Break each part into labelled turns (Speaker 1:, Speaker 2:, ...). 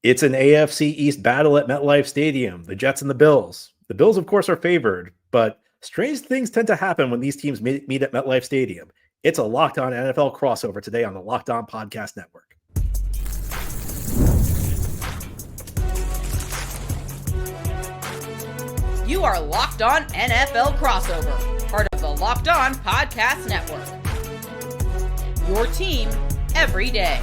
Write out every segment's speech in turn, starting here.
Speaker 1: It's an AFC East battle at MetLife Stadium, the Jets and the Bills. The Bills, of course, are favored, but strange things tend to happen when these teams meet at MetLife Stadium. It's a Locked On NFL crossover today on the Locked On Podcast Network.
Speaker 2: You are Locked On NFL crossover, part of the Locked On Podcast Network. Your team every day.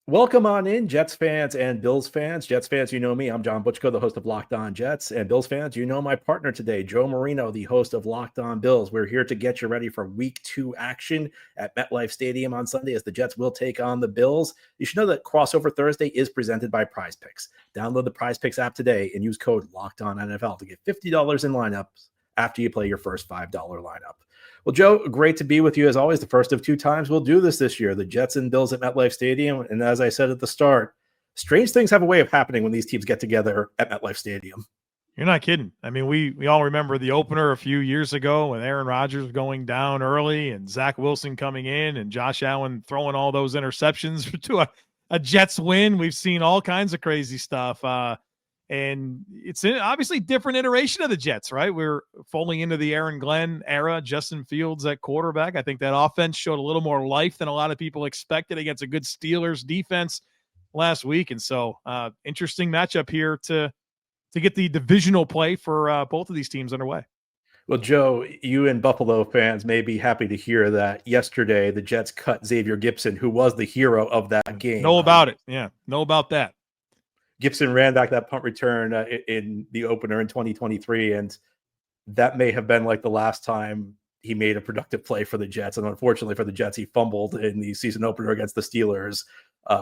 Speaker 1: Welcome on in, Jets fans and Bills fans. Jets fans, you know me. I'm John Butchko, the host of Locked On Jets. And Bills fans, you know my partner today, Joe Marino, the host of Locked On Bills. We're here to get you ready for Week 2 action at MetLife Stadium on Sunday as the Jets will take on the Bills. You should know that Crossover Thursday is presented by Prize Picks. Download the Prize Picks app today and use code LOCKEDONNFL to get $50 in lineups after you play your first $5 lineup. Well, Joe, great to be with you as always. The first of 2 times we'll do this year, the Jets and Bills at MetLife Stadium. And as I said at the start, strange things have a way of happening when these teams get together at MetLife Stadium.
Speaker 3: You're not kidding. I mean, we all remember the opener a few years ago when Aaron Rodgers going down early and Zach Wilson coming in and Josh Allen throwing all those interceptions to a Jets win. We've seen all kinds of crazy stuff. And it's obviously different iteration of the Jets, right? We're falling into the Aaron Glenn era, Justin Fields at quarterback. I think that offense showed a little more life than a lot of people expected against a good Steelers defense last week. And so interesting matchup here to get the divisional play for both of these teams underway.
Speaker 1: Well, Joe, you and Buffalo fans may be happy to hear that yesterday the Jets cut Xavier Gipson, who was the hero of that game.
Speaker 3: Know about it. Yeah, know about that.
Speaker 1: Gipson ran back that punt return in the opener in 2023, and that may have been like the last time he made a productive play for the Jets. And unfortunately for the Jets, he fumbled in the season opener against the Steelers,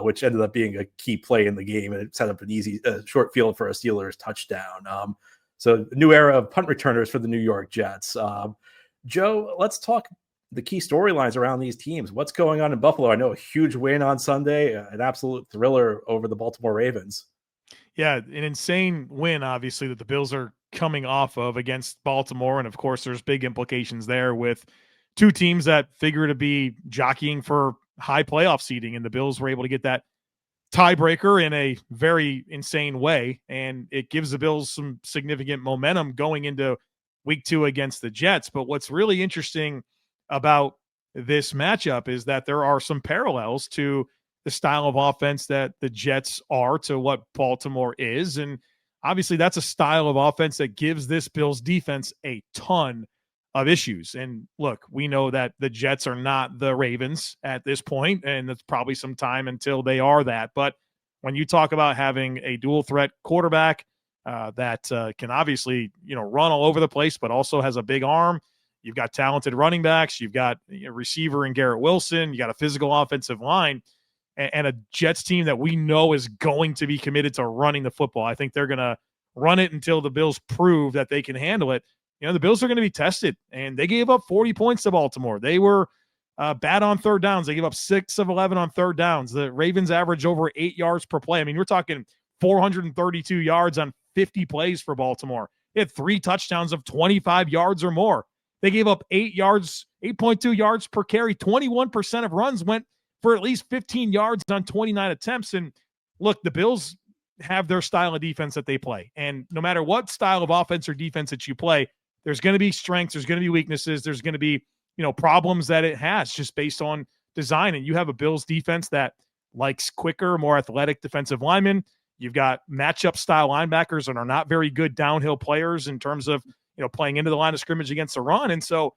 Speaker 1: which ended up being a key play in the game, and it set up an easy short field for a Steelers touchdown. So new era of punt returners for the New York Jets. Joe, let's talk the key storylines around these teams. What's going on in Buffalo? I know a huge win on Sunday, an absolute thriller over the Baltimore Ravens.
Speaker 3: Yeah, an insane win, obviously, that the Bills are coming off of against Baltimore. And, of course, there's big implications there with 2 teams that figure to be jockeying for high playoff seeding. And the Bills were able to get that tiebreaker in a very insane way. And it gives the Bills some significant momentum going into Week 2 against the Jets. But what's really interesting about this matchup is that there are some parallels to the style of offense that the Jets are to what Baltimore is. And obviously that's a style of offense that gives this Bills defense a ton of issues. And look, we know that the Jets are not the Ravens at this point, and it's probably some time until they are that. But when you talk about having a dual threat quarterback that can obviously, run all over the place, but also has a big arm, you've got talented running backs, you've got a receiver in Garrett Wilson, you got a physical offensive line, and a Jets team that we know is going to be committed to running the football. I think they're going to run it until the Bills prove that they can handle it. The Bills are going to be tested, and they gave up 40 points to Baltimore. They were bad on third downs. They gave up 6 of 11 on third downs. The Ravens averaged over 8 yards per play. I mean, we're talking 432 yards on 50 plays for Baltimore. They had 3 touchdowns of 25 yards or more. They gave up 8.2 yards per carry. 21% of runs went for at least 15 yards on 29 attempts. And look, the Bills have their style of defense that they play. And no matter what style of offense or defense that you play, there's going to be strengths, there's going to be weaknesses, there's going to be, problems that it has just based on design. And you have a Bills defense that likes quicker, more athletic defensive linemen. You've got matchup style linebackers that are not very good downhill players in terms of, playing into the line of scrimmage against the run. And so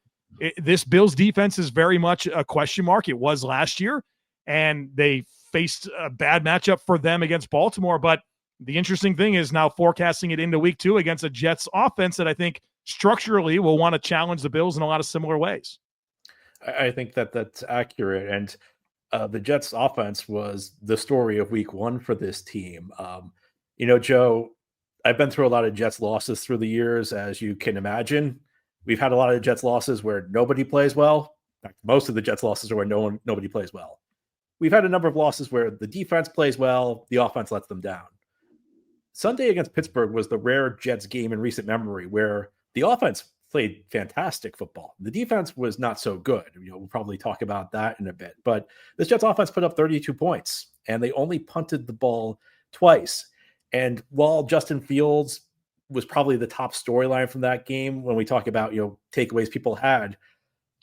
Speaker 3: this Bills defense is very much a question mark. It was last year, and they faced a bad matchup for them against Baltimore. But the interesting thing is now forecasting it into Week 2 against a Jets offense that I think structurally will want to challenge the Bills in a lot of similar ways.
Speaker 1: I think that's accurate. And the Jets offense was the story of Week 1 for this team. Joe, I've been through a lot of Jets losses through the years, as you can imagine. We've had a lot of Jets losses where nobody plays well. In fact, most of the Jets losses are where nobody plays well. We've had a number of losses where the defense plays well, the offense lets them down. Sunday against Pittsburgh was the rare Jets game in recent memory where the offense played fantastic football. The defense was not so good. We'll probably talk about that in a bit. But this Jets offense put up 32 points, and they only punted the ball twice. And while Justin Fields was probably the top storyline from that game, when we talk about takeaways people had,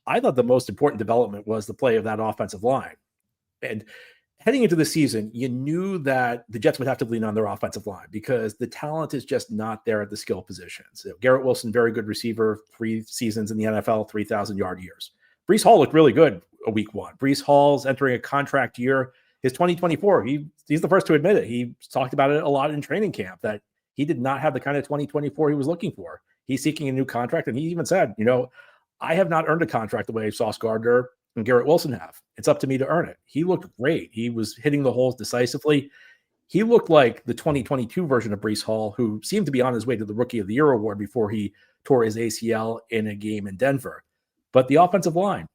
Speaker 1: I thought the most important development was the play of that offensive line. And heading into the season, you knew that the Jets would have to lean on their offensive line because the talent is just not there at the skill positions. Garrett Wilson, very good receiver, 3 seasons in the NFL, 3,000-yard years. Breece Hall looked really good week 1. Breece Hall's entering a contract year. His 2024, he's the first to admit it. He talked about it a lot in training camp that he did not have the kind of 2024 he was looking for. He's seeking a new contract, and he even said, I have not earned a contract the way Sauce Gardner and Garrett Wilson have. It's up to me to earn it. He looked great. He was hitting the holes decisively. He looked like the 2022 version of Breece Hall, who seemed to be on his way to the Rookie of the Year award before he tore his ACL in a game in Denver. But the offensive line,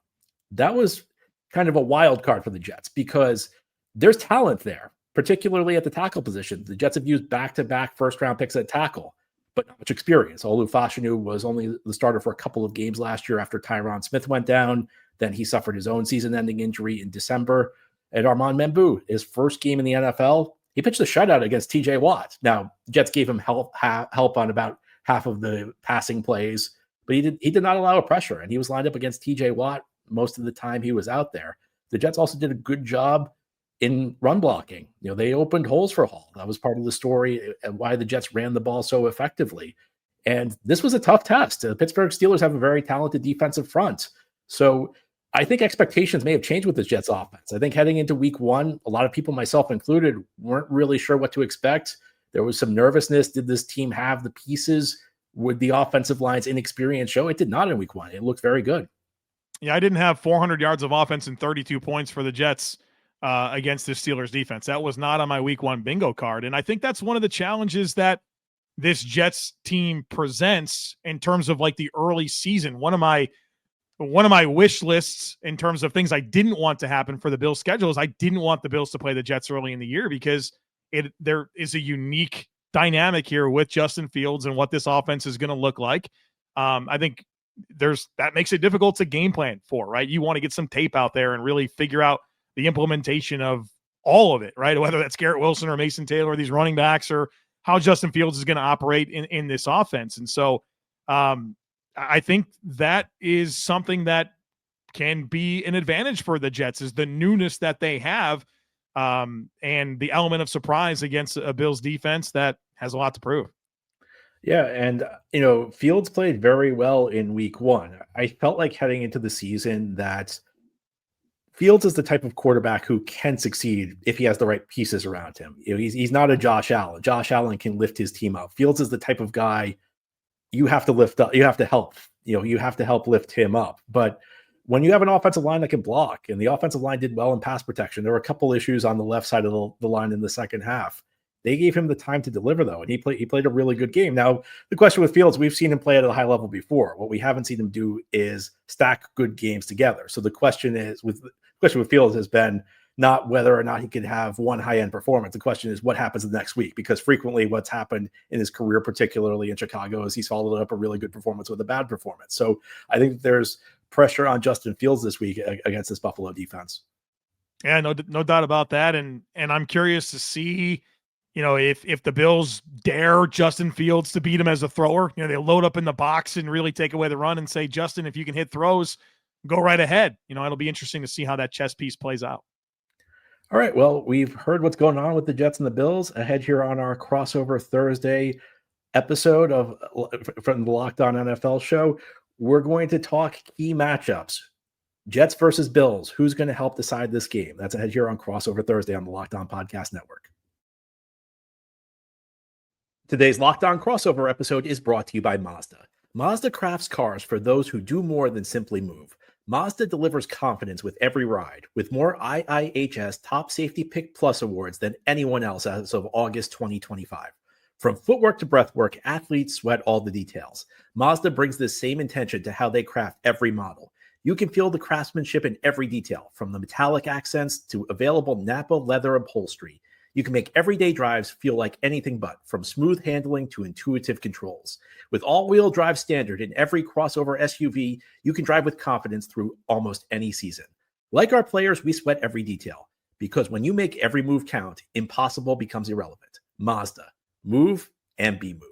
Speaker 1: that was kind of a wild card for the Jets because there's talent there, particularly at the tackle position. The Jets have used back-to-back first-round picks at tackle, but not much experience. Olu Fashanu was only the starter for a couple of games last year after Tyron Smith went down. Then he suffered his own season-ending injury in December. And Armand Membou, his first game in the NFL, he pitched a shutout against T.J. Watt. Now, Jets gave him help on about half of the passing plays, but he did not allow a pressure, and he was lined up against T.J. Watt most of the time he was out there. The Jets also did a good job in run blocking. They opened holes for Hall. That was part of the story and why the Jets ran the ball so effectively. And this was a tough test. The Pittsburgh Steelers have a very talented defensive front. So I think expectations may have changed with this Jets offense. I think heading into week 1, a lot of people, myself included, weren't really sure what to expect. There was some nervousness. Did this team have the pieces? Would the offensive line's inexperience show? It did not in week 1. It looked very good.
Speaker 3: Yeah, I didn't have 400 yards of offense and 32 points for the Jets against the Steelers defense. That was not on my week 1 bingo card. And I think that's one of the challenges that this Jets team presents in terms of like the early season. One of my wish lists in terms of things I didn't want to happen for the Bills schedule is I didn't want the Bills to play the Jets early in the year because there is a unique dynamic here with Justin Fields and what this offense is going to look like. I think that makes it difficult to game plan for, right? You want to get some tape out there and really figure out the implementation of all of it, right? Whether that's Garrett Wilson or Mason Taylor, or these running backs, or how Justin Fields is going to operate in this offense. And so I think that is something that can be an advantage for the Jets, is the newness that they have and the element of surprise against a Bills defense that has a lot to prove.
Speaker 1: Yeah, and Fields played very well in week 1. I felt like heading into the season that Fields is the type of quarterback who can succeed if he has the right pieces around him. He's not a Josh Allen. Josh Allen can lift his team up. Fields is the type of guy you have to lift up. You have to help. You have to help lift him up. But when you have an offensive line that can block, and the offensive line did well in pass protection, there were a couple issues on the left side of the line in the second half. They gave him the time to deliver, though, and he played a really good game. Now, the question with Fields, we've seen him play at a high level before. What we haven't seen him do is stack good games together. So the question with Fields has been not whether or not he could have one high-end performance. The question is what happens the next week, because frequently what's happened in his career, particularly in Chicago, is he's followed up a really good performance with a bad performance. So I think there's pressure on Justin Fields this week against this Buffalo defense.
Speaker 3: Yeah, no doubt about that. And I'm curious to see, if the Bills dare Justin Fields to beat him as a thrower. They load up in the box and really take away the run and say, Justin, if you can hit throws, go right ahead. It'll be interesting to see how that chess piece plays out.
Speaker 1: All right, well, we've heard what's going on with the Jets and the Bills. Ahead here on our crossover Thursday episode from the Locked On NFL show, we're going to talk key matchups. Jets versus Bills. Who's going to help decide this game? That's ahead here on crossover Thursday on the Locked On Podcast Network. Today's Locked On crossover episode is brought to you by Mazda. Mazda crafts cars for those who do more than simply move. Mazda delivers confidence with every ride, with more IIHS Top Safety Pick Plus awards than anyone else as of August 2025. From footwork to breathwork, athletes sweat all the details. Mazda brings this same intention to how they craft every model. You can feel the craftsmanship in every detail, from the metallic accents to available Napa leather upholstery. You can make everyday drives feel like anything but, from smooth handling to intuitive controls. With all-wheel drive standard in every crossover SUV, you can drive with confidence through almost any season. Like our players, we sweat every detail, because when you make every move count, impossible becomes irrelevant. Mazda. Move and be moved.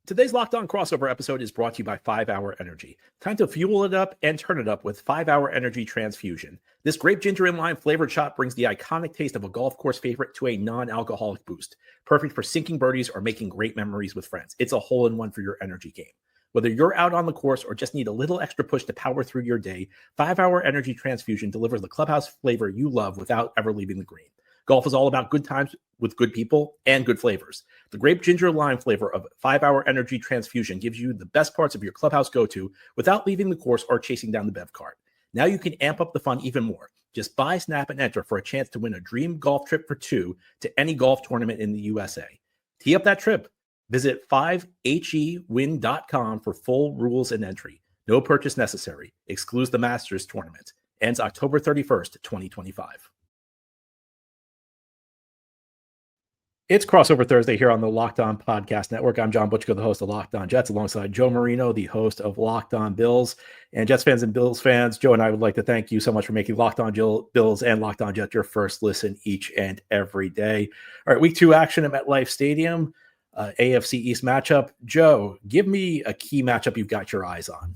Speaker 1: Today's Locked On Crossover episode is brought to you by 5-Hour Energy. Time to fuel it up and turn it up with 5-Hour Energy Transfusion. This grape ginger and lime flavored shot brings the iconic taste of a golf course favorite to a non-alcoholic boost. Perfect for sinking birdies or making great memories with friends. It's a hole-in-one for your energy game. Whether you're out on the course or just need a little extra push to power through your day, 5-Hour Energy Transfusion delivers the clubhouse flavor you love without ever leaving the green. Golf is all about good times with good people and good flavors. The grape ginger lime flavor of 5-Hour Energy Transfusion gives you the best parts of your clubhouse go-to without leaving the course or chasing down the bev cart. Now you can amp up the fun even more. Just buy, snap, and enter for a chance to win a dream golf trip for two to any golf tournament in the USA. Tee up that trip. Visit 5hewin.com for full rules and entry. No purchase necessary. Excludes the Masters tournament. Ends October 31st, 2025. It's Crossover Thursday here on the Locked On Podcast Network. I'm John Butchko, the host of Locked On Jets, alongside Joe Marino, the host of Locked On Bills. And Jets fans and Bills fans, Joe and I would like to thank you so much for making Locked On Bills and Locked On Jets your first listen each and every day. All right, week 2 action at MetLife Stadium, AFC East matchup. Joe, give me a key matchup you've got your eyes on.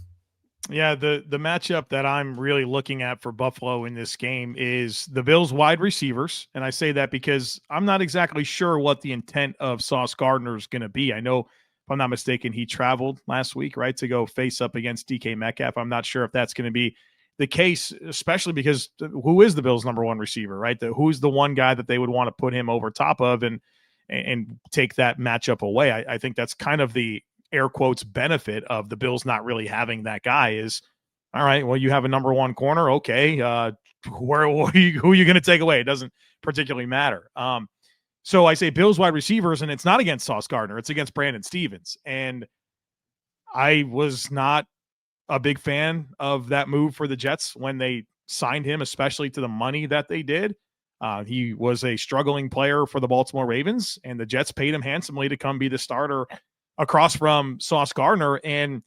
Speaker 3: Yeah, the matchup that I'm really looking at for Buffalo in this game is the Bills wide receivers. And I say that because I'm not exactly sure what the intent of Sauce Gardner is going to be. I know, if I'm not mistaken, he traveled last week, right, to go face up against DK Metcalf. I'm not sure if that's going to be the case, especially because who is the Bills' number one receiver, right? Who's the one guy that they would want to put him over top of and take that matchup away? I think that's kind of the air quotes benefit of the Bills not really having that guy is, all right, well, you have a number one corner. Okay. Who are you going to take away? It doesn't particularly matter. So I say Bills wide receivers, and it's not against Sauce Gardner. It's against Brandon Stephens. And I was not a big fan of that move for the Jets when they signed him, especially to the money that they did. He was a struggling player for the Baltimore Ravens, and the Jets paid him handsomely to come be the starter across from Sauce Gardner. And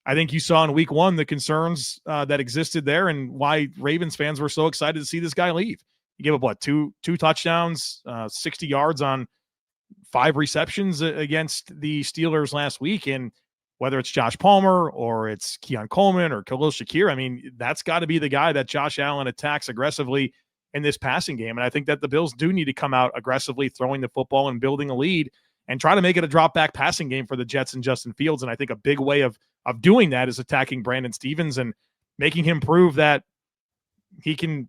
Speaker 3: I think you saw in week 1 the concerns that existed there and why Ravens fans were so excited to see this guy leave. He gave up, two touchdowns, 60 yards on 5 receptions against the Steelers last week. And whether it's Josh Palmer or it's Keon Coleman or Khalil Shakir, I mean, that's got to be the guy that Josh Allen attacks aggressively in this passing game. And I think that the Bills do need to come out aggressively throwing the football and building a lead and try to make it a drop-back passing game for the Jets and Justin Fields. And I think a big way of doing that is attacking Brandon Stephens and making him prove that he can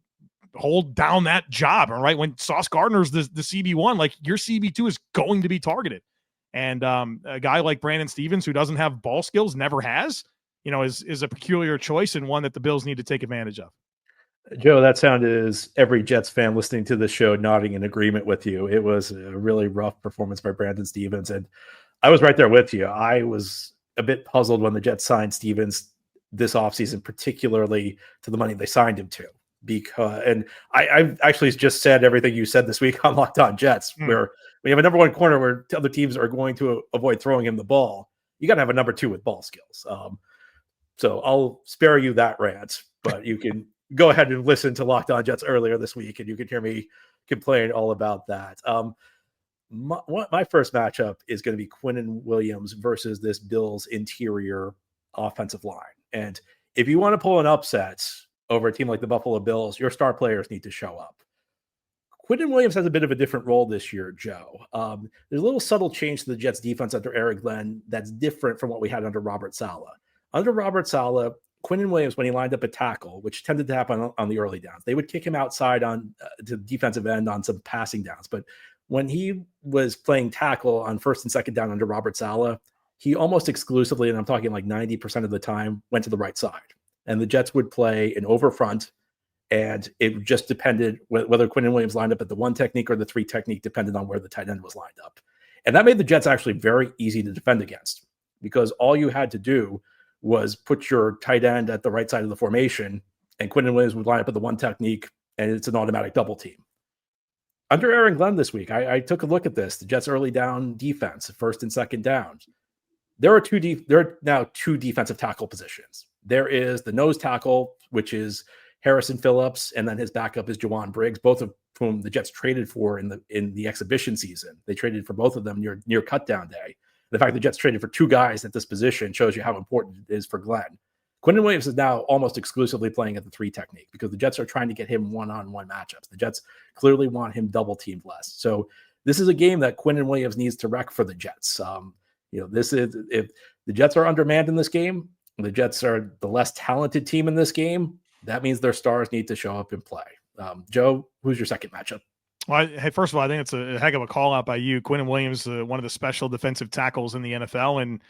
Speaker 3: hold down that job. All right, when Sauce Gardner's the CB1, like, your CB2 is going to be targeted. And a guy like Brandon Stephens, who doesn't have ball skills, never has, is a peculiar choice and one that the Bills need to take advantage of.
Speaker 1: Joe, that sound is every Jets fan listening to the show nodding in agreement with you. It was a really rough performance by Brandon Stephens, and I was right there with you. I was a bit puzzled when the Jets signed Stephens this offseason, particularly to the money they signed him to. And I've actually just said everything you said this week on Locked On Jets, where we have a number one corner where other teams are going to avoid throwing him the ball. You got to have a number 2 with ball skills. So I'll spare you that rant, but you can go ahead and listen to Locked On Jets earlier this week, and you can hear me complain all about that. My first matchup is going to be Quinn Williams versus this Bills interior offensive line. And if you want to pull an upset over a team like the Buffalo Bills, your star players need to show up. Quinn Williams has a bit of a different role this year, Joe. There's a little subtle change to the Jets defense under Eric Glenn that's different from what we had under Robert Saleh. Under Robert Saleh, Quinn Williams, when he lined up a tackle, which tended to happen on the early downs, they would kick him outside on to the defensive end on some passing downs. But when he was playing tackle on first and second down under Robert Saleh, he almost exclusively, and I'm talking like 90% of the time, went to the right side. And the Jets would play an over front, and it just depended whether Quinn Williams lined up at the 1 technique or the 3 technique, depended on where the tight end was lined up. And that made the Jets actually very easy to defend against, because all you had to do was put your tight end at the right side of the formation and Quinn Williams would line up with the one technique, and it's an automatic double team. Under Aaron Glenn this week, I took a look at this. The Jets' early down defense, first and second down. There are now two defensive tackle positions. There is the nose tackle, which is Harrison Phillips, and then his backup is Jawan Briggs, both of whom the Jets traded for in the exhibition season. They traded for both of them near cutdown day. The fact the Jets traded for two guys at this position shows you how important it is for Glenn. Quinn Williams is now almost exclusively playing at the 3 technique because the Jets are trying to get him one-on-one matchups. The Jets clearly want him double teamed less. So this is a game that Quinn Williams needs to wreck for the Jets. This is, if the Jets are undermanned in this game, the Jets are the less talented team in this game. That means their stars need to show up and play. Joe, who's your second matchup?
Speaker 3: Well, hey, first of all, I think it's a heck of a call out by you. Quinn Williams, one of the special defensive tackles in the NFL. And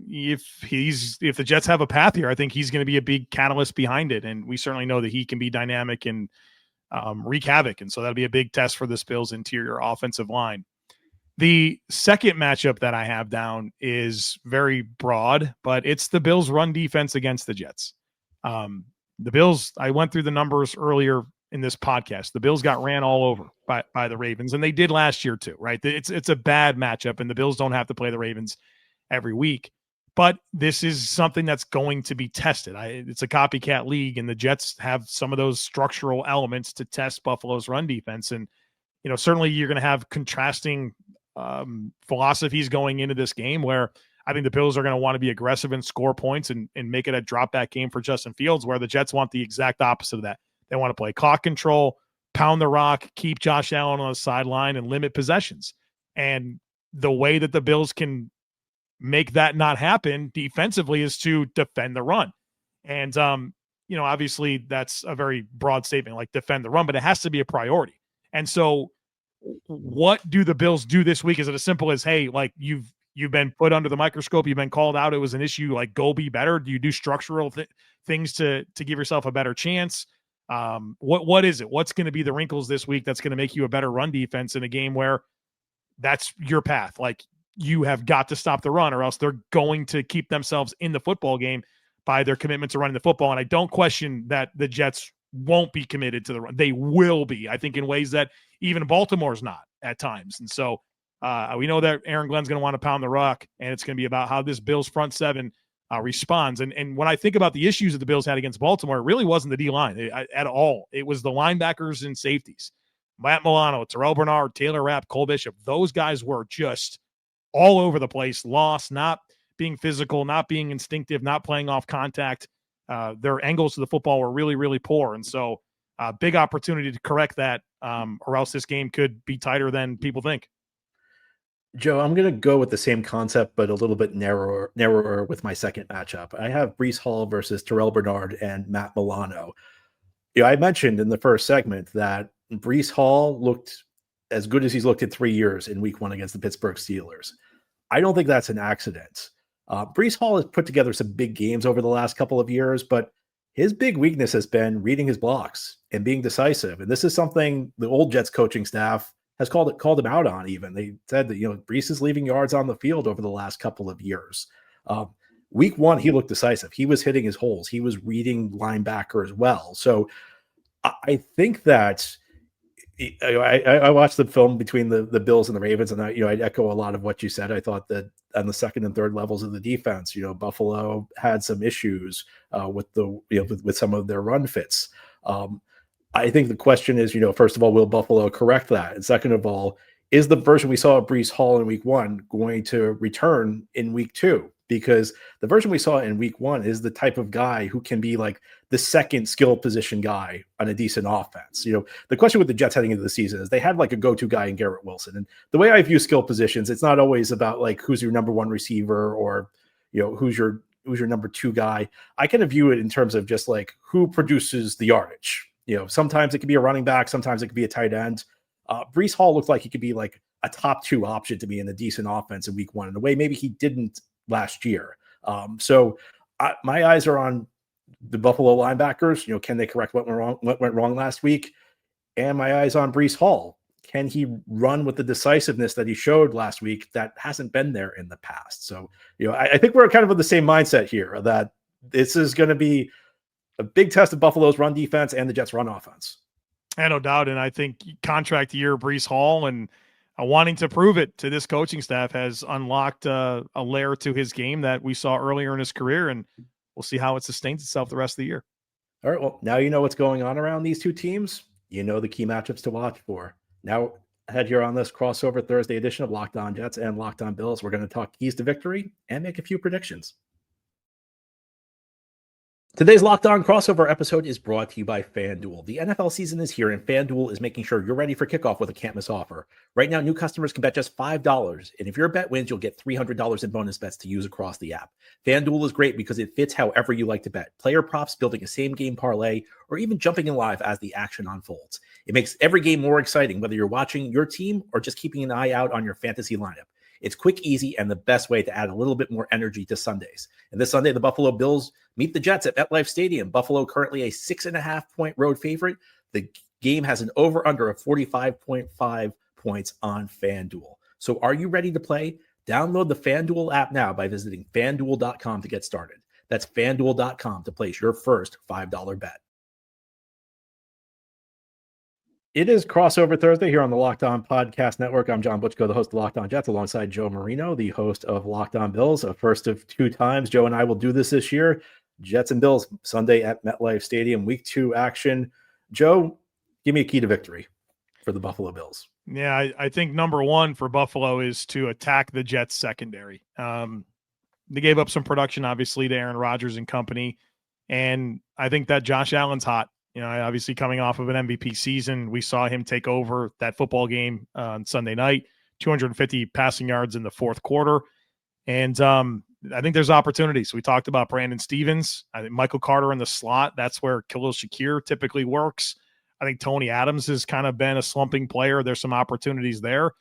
Speaker 3: if the Jets have a path here, I think he's going to be a big catalyst behind it. And we certainly know that he can be dynamic and wreak havoc. And so that'll be a big test for this Bills interior offensive line. The second matchup that I have down is very broad, but it's the Bills' run defense against the Jets. The Bills, I went through the numbers earlier in this podcast. The Bills got ran all over by the Ravens, and they did last year too, right? It's a bad matchup, and the Bills don't have to play the Ravens every week. But this is something that's going to be tested. It's a copycat league, and the Jets have some of those structural elements to test Buffalo's run defense. And, certainly you're going to have contrasting philosophies going into this game where I think the Bills are going to want to be aggressive and score points and make it a drop back game for Justin Fields, where the Jets want the exact opposite of that. They want to play clock control, pound the rock, keep Josh Allen on the sideline, and limit possessions. And the way that the Bills can make that not happen defensively is to defend the run. And, obviously that's a very broad statement, like defend the run, but it has to be a priority. And so what do the Bills do this week? Is it as simple as, hey, like you've been put under the microscope, you've been called out, it was an issue, like go be better? Do you do structural things to give yourself a better chance? What is it? What's going to be the wrinkles this week that's going to make you a better run defense in a game where that's your path? Like, you have got to stop the run, or else they're going to keep themselves in the football game by their commitment to running the football. And I don't question that the Jets won't be committed to the run. They will be, I think, in ways that even Baltimore's not at times. And so we know that Aaron Glenn's going to want to pound the rock, and it's going to be about how this Bills front seven responds. And when I think about the issues that the Bills had against Baltimore, it really wasn't the D-line at all. It was the linebackers and safeties. Matt Milano, Terrell Bernard, Taylor Rapp, Cole Bishop. Those guys were just all over the place, lost, not being physical, not being instinctive, not playing off contact. Their angles to the football were really, really poor. And so big opportunity to correct that, or else this game could be tighter than people think.
Speaker 1: Joe, I'm going to go with the same concept, but a little bit narrower with my second matchup. I have Breece Hall versus Terrell Bernard and Matt Milano. I mentioned in the first segment that Breece Hall looked as good as he's looked in 3 years in week 1 against the Pittsburgh Steelers. I don't think that's an accident. Breece Hall has put together some big games over the last couple of years, but his big weakness has been reading his blocks and being decisive. And this is something the old Jets coaching staff has called him out on. Even they said that, Breece is leaving yards on the field over the last couple of years. Week 1, he looked decisive. He was hitting his holes. He was reading linebackers well. So I think that I watched the film between the Bills and the Ravens, and I echo a lot of what you said. I thought that on the second and third levels of the defense, Buffalo had some issues with with some of their run fits. I think the question is, first of all, will Buffalo correct that? And second of all, is the version we saw of Breece Hall in week 1 going to return in week 2? Because the version we saw in week 1 is the type of guy who can be like the second skill position guy on a decent offense. The question with the Jets heading into the season is they had like a go-to guy in Garrett Wilson. And the way I view skill positions, it's not always about like who's your number 1 receiver or, who's your number 2 guy. I kind of view it in terms of just like who produces the yardage. Sometimes it could be a running back, sometimes it could be a tight end. Breece Hall looked like he could be like a top 2 option to be in a decent offense in week 1 in a way maybe he didn't last year. So my eyes are on the Buffalo linebackers. Can they correct what went wrong last week? And my eyes on Breece Hall. Can he run with the decisiveness that he showed last week that hasn't been there in the past? So, I think we're kind of in the same mindset here that this is going to be a big test of Buffalo's run defense and the Jets' run offense.
Speaker 3: And no doubt. And I think contract year Breece Hall and wanting to prove it to this coaching staff has unlocked a layer to his game that we saw earlier in his career. And we'll see how it sustains itself the rest of the year.
Speaker 1: All right. Well, now you know what's going on around these two teams. You know the key matchups to watch for. Now, ahead here on this crossover Thursday edition of Locked On Jets and Locked On Bills, we're going to talk keys to victory and make a few predictions. Today's Locked On crossover episode is brought to you by FanDuel. The NFL season is here, and FanDuel is making sure you're ready for kickoff with a can't-miss offer. Right now, new customers can bet just $5, and if your bet wins, you'll get $300 in bonus bets to use across the app. FanDuel is great because it fits however you like to bet. Player props, building a same-game parlay, or even jumping in live as the action unfolds. It makes every game more exciting, whether you're watching your team or just keeping an eye out on your fantasy lineup. It's quick, easy, and the best way to add a little bit more energy to Sundays. And this Sunday, the Buffalo Bills meet the Jets at MetLife Stadium. Buffalo currently a 6.5-point road favorite. The game has an over-under of 45.5 points on FanDuel. So are you ready to play? Download the FanDuel app now by visiting FanDuel.com to get started. That's FanDuel.com to place your first $5 bet. It is crossover Thursday here on the Locked On Podcast Network. I'm John Butchko, the host of Locked On Jets, alongside Joe Marino, the host of Locked On Bills. A first of two times Joe and I will do this year. Jets and Bills Sunday at MetLife Stadium, Week 2 action. Joe, give me a key to victory for the Buffalo Bills.
Speaker 3: Yeah, I think number one for Buffalo is to attack the Jets secondary. They gave up some production, obviously, to Aaron Rodgers and company, and I think that Josh Allen's hot. You know, obviously coming off of an MVP season, we saw him take over that football game on Sunday night, 250 passing yards in the fourth quarter. And I think there's opportunities. We talked about Brandon Stevens. I think Michael Carter in the slot. That's where Khalil Shakir typically works. I think Tony Adams has kind of been a slumping player. There's some opportunities there.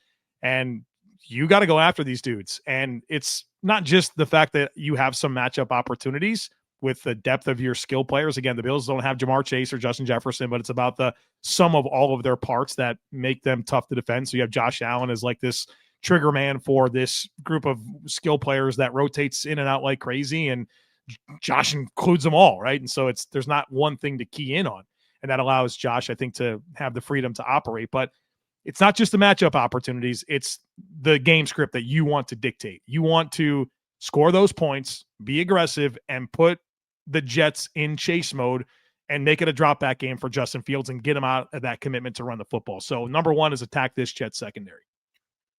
Speaker 3: And you got to go after these dudes. And it's not just the fact that you have some matchup opportunities with the depth of your skill players. Again, the Bills don't have Jamar Chase or Justin Jefferson, but it's about the sum of all of their parts that make them tough to defend. So you have Josh Allen as like this trigger man for this group of skill players that rotates in and out like crazy, and Josh includes them all, right? And so there's not one thing to key in on, and that allows Josh, I think, to have the freedom to operate. But it's not just the matchup opportunities, it's the game script that you want to dictate. You want to score those points, be aggressive, and put the Jets in chase mode and make it a drop back game for Justin Fields and get him out of that commitment to run the football. So number one is attack this Jets secondary.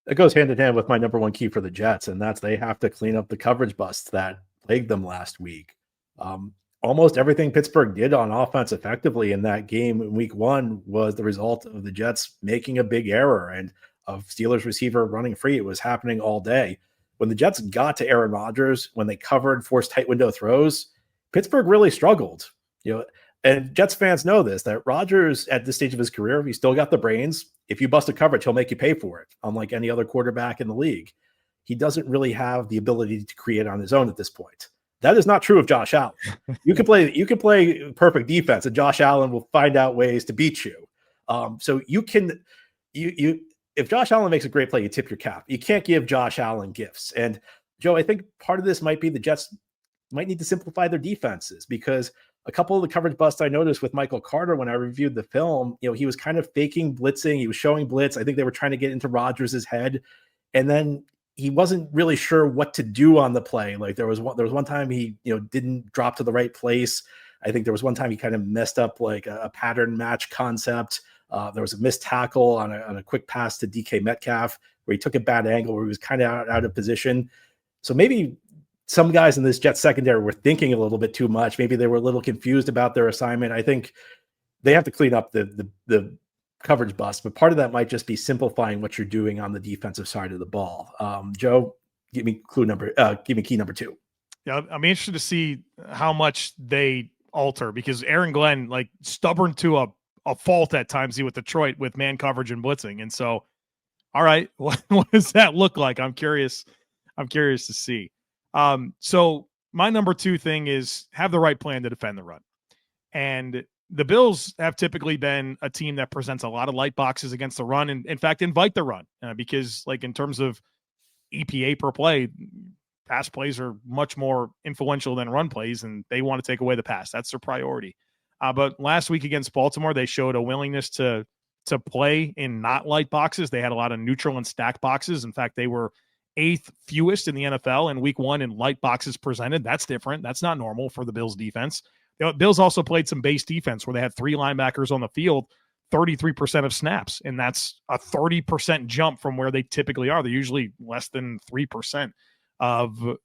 Speaker 1: It goes hand in hand with my number one key for the Jets, and that's they have to clean up the coverage busts that plagued them last week. Almost everything Pittsburgh did on offense effectively in that game in Week 1 was the result of the Jets making a big error and of Steelers receiver running free. It was happening all day. When the Jets got to Aaron Rodgers, when they covered, forced tight window throws, Pittsburgh really struggled, and Jets fans know this, that Rodgers at this stage of his career, he's still got the brains. If you bust a coverage, he'll make you pay for it. Unlike any other quarterback in the league, he doesn't really have the ability to create on his own at this point. That is not true of Josh Allen. You can play perfect defense, and Josh Allen will find out ways to beat you. So if Josh Allen makes a great play, you tip your cap. You can't give Josh Allen gifts. And Joe, I think part of this might be the Jets might need to simplify their defenses, because a couple of the coverage busts I noticed with Michael Carter when I reviewed the film, he was kind of faking blitzing. He was showing blitz. I think they were trying to get into Rodgers' head, and then he wasn't really sure what to do on the play. Like there was one time he didn't drop to the right place. I think there was one time he kind of messed up like a pattern match concept. There was a missed tackle on a quick pass to DK Metcalf where he took a bad angle where he was kind of out of position. So maybe some guys in this Jets secondary were thinking a little bit too much. Maybe they were a little confused about their assignment. I think they have to clean up the coverage bust, but part of that might just be simplifying what you're doing on the defensive side of the ball. Joe, give me key number 2. Yeah,
Speaker 3: I'm interested to see how much they alter, because Aaron Glenn, like, stubborn to a fault at times with Detroit with man coverage and blitzing. And so, all right, what does that look like? I'm curious to see. So my number 2 thing is have the right plan to defend the run. And the Bills have typically been a team that presents a lot of light boxes against the run, and in fact, invite the run because, like, in terms of EPA per play, pass plays are much more influential than run plays, and they want to take away the pass. That's their priority. But last week against Baltimore, they showed a willingness to play in not light boxes. They had a lot of neutral and stack boxes. In fact, they were 8th fewest in the NFL in week 1 in light boxes presented. That's different. That's not normal for the Bills defense. The Bills also played some base defense where they had 3 linebackers on the field, 33% of snaps. And that's a 30% jump from where they typically are. They're usually less than 3% of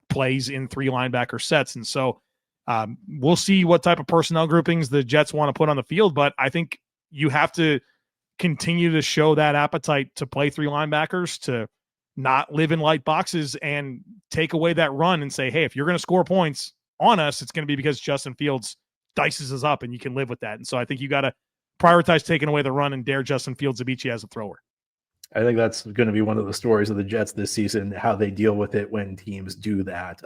Speaker 3: plays in 3 linebacker sets. And so we'll see what type of personnel groupings the Jets want to put on the field. But I think you have to continue to show that appetite to play 3 linebackers, to not live in light boxes and take away that run and say, hey, if you're going to score points on us, it's going to be because Justin Fields dices us up and you can live with that. And so I think you got to prioritize taking away the run and dare Justin Fields to beat you as a thrower.
Speaker 1: I think that's going to be one of the stories of the Jets this season, how they deal with it when teams do that.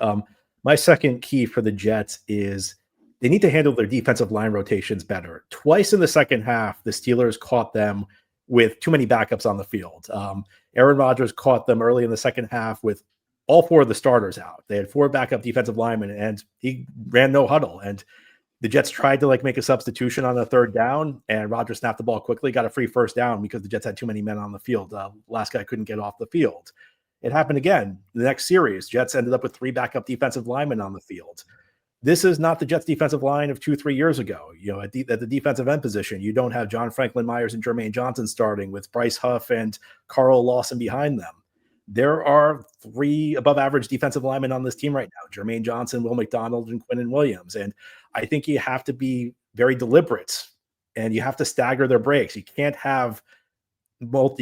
Speaker 1: My second key for the Jets is they need to handle their defensive line rotations better. Twice in the second half, the Steelers caught them with too many backups on the field. Aaron Rodgers caught them early in the second half with all 4 of the starters out. They had 4 backup defensive linemen, and he ran no huddle. And the Jets tried to make a substitution on a 3rd down, and Rodgers snapped the ball quickly, got a free 1st down because the Jets had too many men on the field. Last guy couldn't get off the field. It happened again. The next series, Jets ended up with 3 backup defensive linemen on the field. This is not the Jets defensive line of 2-3 years ago. At the defensive end position, you don't have John Franklin Myers and Jermaine Johnson starting with Bryce Huff and Carl Lawson behind them. There are 3 above average defensive linemen on this team right now: Jermaine Johnson, Will McDonald, and Quinn Williams. And I think you have to be very deliberate and you have to stagger their breaks. You can't have all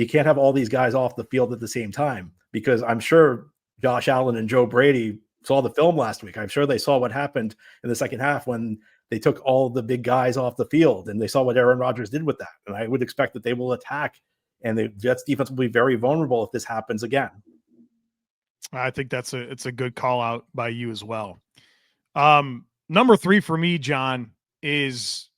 Speaker 1: these guys off the field at the same time, because I'm sure Josh Allen and Joe Brady saw the film last week. I'm sure they saw what happened in the second half when they took all the big guys off the field, and they saw what Aaron Rodgers did with that. And I would expect that they will attack, and the Jets defense will be very vulnerable if this happens again.
Speaker 3: I think it's a good call out by you as well. Number 3 for me, John, is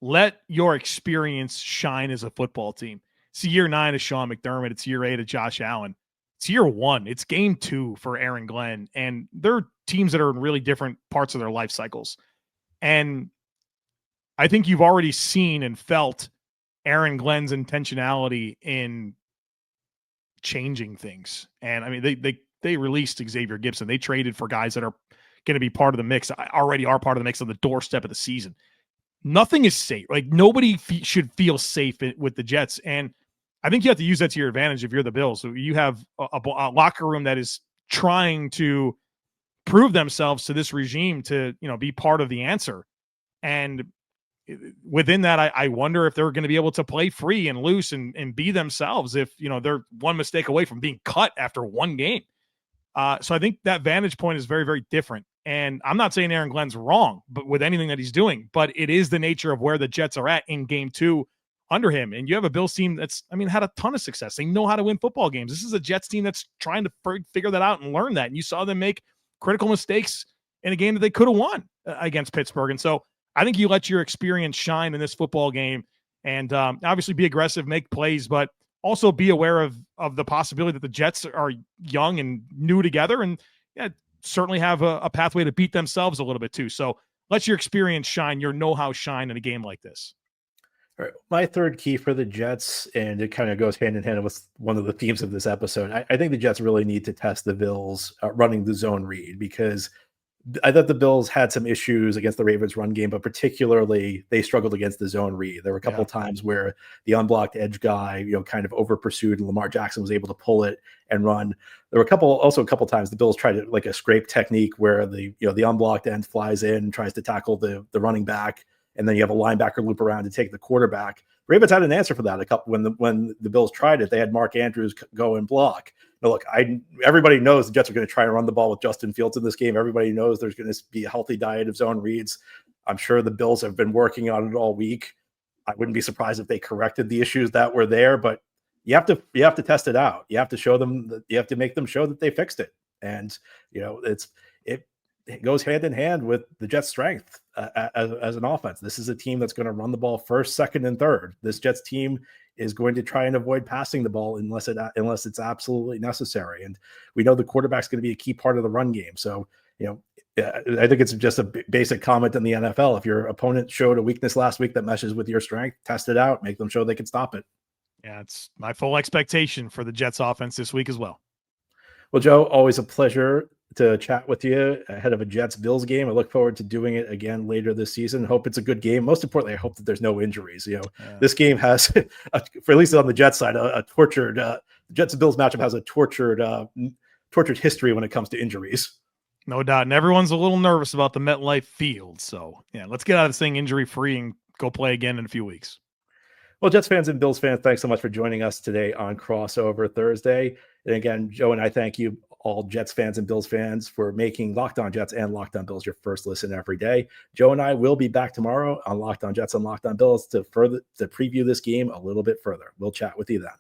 Speaker 3: let your experience shine as a football team. It's year 9 of Sean McDermott. It's year 8 of Josh Allen. It's year 1. It's game 2 for Aaron Glenn. And they're teams that are in really different parts of their life cycles. And I think you've already seen and felt Aaron Glenn's intentionality in changing things. And I mean, they released Xavier Gibson. They traded for guys that are going to be part of the mix, already are part of the mix on the doorstep of the season. Nothing is safe. Nobody should feel safe with the Jets. And I think you have to use that to your advantage if you're the Bills. So you have a locker room that is trying to prove themselves to this regime to, be part of the answer. And within that, I wonder if they're going to be able to play free and loose and be themselves if, they're one mistake away from being cut after 1 game. So I think that vantage point is very, very different. And I'm not saying Aaron Glenn's wrong, but with anything that he's doing, but it is the nature of where the Jets are at in game 2 under him. And you have a Bills team that's, had a ton of success. They know how to win football games. This is a Jets team that's trying to figure that out and learn that. And you saw them make critical mistakes in a game that they could have won against Pittsburgh. And so I think you let your experience shine in this football game and obviously be aggressive, make plays, but also be aware of the possibility that the Jets are young and new together and certainly have a pathway to beat themselves a little bit too. So let your experience shine, your know-how shine in a game like this.
Speaker 1: All right. My third key for the Jets, and it kind of goes hand in hand with one of the themes of this episode, I think the Jets really need to test the Bills running the zone read, because I thought the Bills had some issues against the Ravens run game, but particularly they struggled against the zone read. There were a couple of times where the unblocked edge guy, kind of over pursued, and Lamar Jackson was able to pull it and run. There were a couple times the Bills tried like a scrape technique where the unblocked end flies in and tries to tackle the running back, and then you have a linebacker loop around to take the quarterback. Ravens had an answer for that. When the Bills tried it, they had Mark Andrews go and block. Now, look, everybody knows the Jets are going to try and run the ball with Justin Fields in this game. Everybody knows there's going to be a healthy diet of zone reads. I'm sure the Bills have been working on it all week. I wouldn't be surprised if they corrected the issues that were there, but you have to test it out. You have to show them that you have to make them show that they fixed it. And it goes hand in hand with the Jets' strength as an offense. This is a team that's going to run the ball first, second, and third. This Jets team is going to try and avoid passing the ball unless it's absolutely necessary. And we know the quarterback's going to be a key part of the run game. So, I think it's just a basic comment in the NFL. If your opponent showed a weakness last week that meshes with your strength, test it out, make them show they can stop it.
Speaker 3: Yeah, it's my full expectation for the Jets offense this week as well.
Speaker 1: Well, Joe, always a pleasure to chat with you ahead of a Jets-Bills game. I look forward to doing it again later this season. Hope it's a good game. Most importantly, I hope that there's no injuries. This game has, for at least on the Jets side, a tortured Jets-Bills matchup has a tortured history when it comes to injuries.
Speaker 3: No doubt. And everyone's a little nervous about the MetLife field. So, yeah, let's get out of this thing injury-free and go play again in a few weeks.
Speaker 1: Well, Jets fans and Bills fans, thanks so much for joining us today on Crossover Thursday. And again, Joe and I thank you, all Jets fans and Bills fans, for making Locked On Jets and Locked On Bills your first listen every day. Joe and I will be back tomorrow on Locked On Jets and Locked On Bills to preview this game a little bit further. We'll chat with you then.